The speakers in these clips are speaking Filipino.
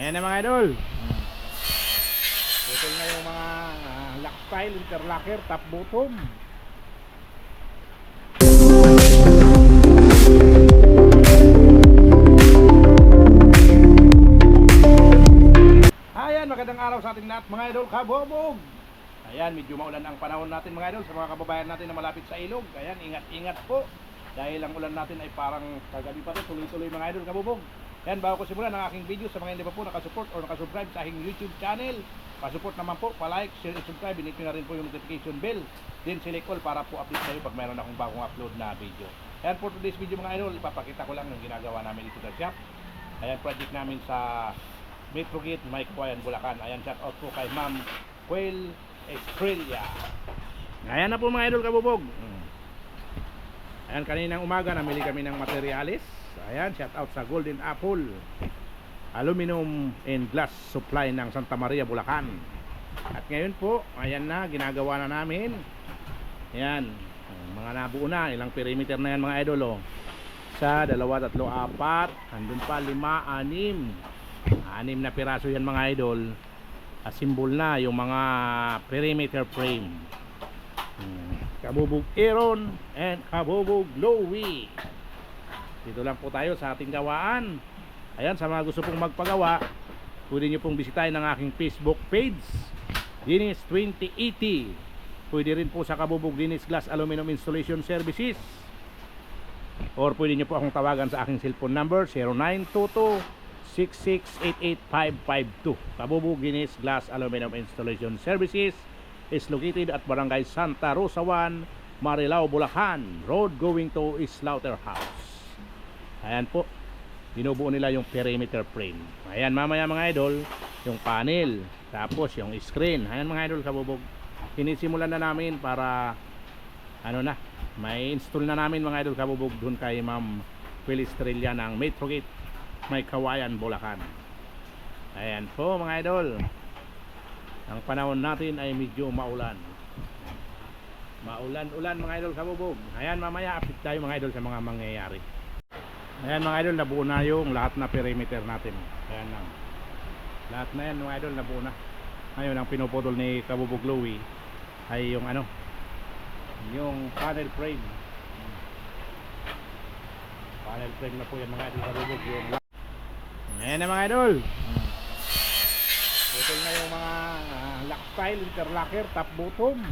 Ayan na mga idol. Putol na yung mga lock style, interlocker, top bottom. Ayan, magandang araw sa ating lahat mga idol kabobog. Ayan, medyo maulan ang panahon natin mga idol sa mga kababayan natin na malapit sa ilog. Ayan, ingat-ingat po. Dahil ang ulan natin ay parang kagabi pa rin, tuloy-tuloy mga idol kabobog. Ayan, bago ko simulan ang aking video sa mga hindi pa po nakasupport o nakasubscribe sa aking YouTube channel, pasupport naman po, pa-like, share, and subscribe. Hinit nyo na rin po yung notification bell. Then select all para po update kayo pag mayroon akong bagong upload na video. Ayan, for today's video mga idol, ipapakita ko lang yung ginagawa namin dito sa shop. Ayan, project namin sa Metro Gate, May Kawayan, Bulacan. Ayan, shout out po kay Ma'am Quail Estrella. Ayan na po mga idol kabubog. Ayan, kaninang umaga namili kami ng materialis. Ayan, shout out sa Golden Apple Aluminum and Glass Supply ng Santa Maria, Bulacan. At ngayon po, ayan na, ginagawa na namin. Ayan, mga nabuo na, ilang perimeter na yan mga idol, oh. Sa 2, 3, 4, andun pa 5, 6 na piraso yan mga idol. Simbol na yung mga perimeter frame. Kabubog Aaron and Kabubog Louie. Dito lang po tayo sa ating gawaan. Ayan, sa mga gusto pong magpagawa, pwede nyo pong bisitahin ang aking Facebook page, Dinis 2080. Pwede rin po sa Kabubog Dinis Glass Aluminum Installation Services. Or pwede nyo po akong tawagan sa aking cellphone number 0922-6688552. Kabubog Dinis Glass Aluminum Installation Services is located at Barangay Santa Rosa 1, Marilao, Bulacan, road going to Slaughterhouse. Ayan po, binubuo nila yung perimeter frame. Ayan, mamaya mga idol, yung panel, tapos yung screen. Ayan mga idol kabubog, sinisimulan na namin para ano na, may install na namin mga idol kabubog dun kay Ma'am Quail Estrella ng Metro Gate, May Kawayan, Bulacan. Ayan po mga idol, ang panahon natin ay medyo maulan. Maulan-ulan mga idol kabubog. Ayan, mamaya update tayo mga idol sa mga mangyayari. Ayan mga idol, nabuo na yung lahat na perimeter natin. Ayan lang, lahat na yan mga idol, nabuo na. Ngayon ang pinuputol ni Kabubog Louie ay yung ano, yung panel frame. Panel frame na po yan mga idol kabubog. Ayan na mga idol, putol na yung mga lock style, interlocker, top bottom.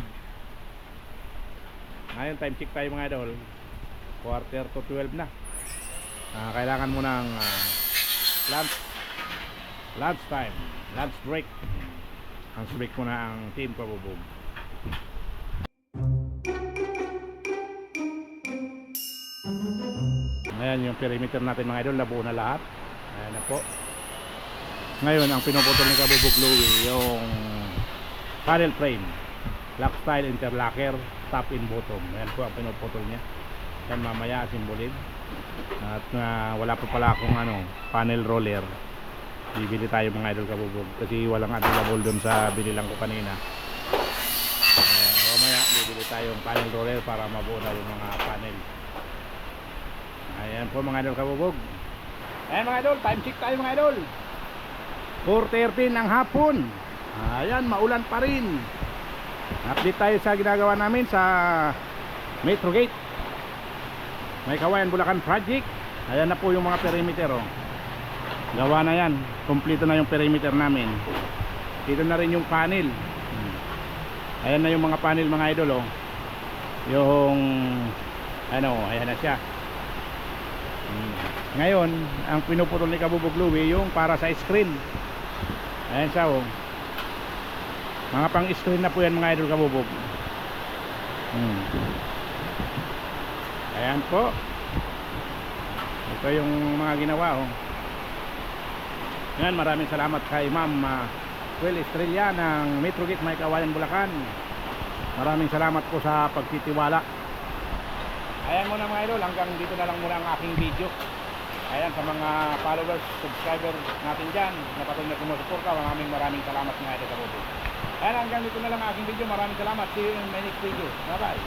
Ngayon time check tayo mga idol, 11:45 na. Kailangan mo ng lunch time, lunch break. Ang break mo na ang team kabubog. Ayan yung perimeter natin mga idol, nabuo na lahat. Ayan na po. Ngayon ang pinuputol ni Kabubog Louie yung panel frame, lock style, interlocker, top and bottom. Ayan po ang pinuputol niya. Yan mamaya simbolid. At wala pa pala akong panel roller. Bibili tayo mga idol kabubog kasi walang available dun sa binilang ko kanina. Mamaya bibili tayong panel roller para mabuo na yung mga panel. Ayan po mga idol kabubog. Ayan mga idol, time check tayo mga idol, 4:13 ng hapon. Ayan, maulan pa rin. Update tayo sa ginagawa namin sa Metro Gate, May Kawayan, Bulacan project. Ayan na po yung mga perimeter, oh. Gawa na yan, kompleto na yung perimeter namin. Dito na rin yung panel. Ayan na yung mga panel mga idol, oh. Yung ayan na siya. Ngayon ang pinuputol ni Kabubog Louie yung para sa screen. Ayan siya, oh. Mga pang screen na po yan mga idol kabubog. Ayan po, ito yung mga ginawa, oh. Yan, maraming salamat kay Ma'am Quail Estrella ng Metro Gate, May Kawayan, Bulacan. Maraming salamat po sa pagtitiwala. Ayan muna mga idol, hanggang dito na lang muna ang aking video. Ayan, sa mga followers, subscribers natin dyan na patuloy na sumusuporta, maraming salamat mga idol kabubog. Ayan, hanggang dito na lang ang aking video. Maraming salamat. See you in my next video. Bye bye.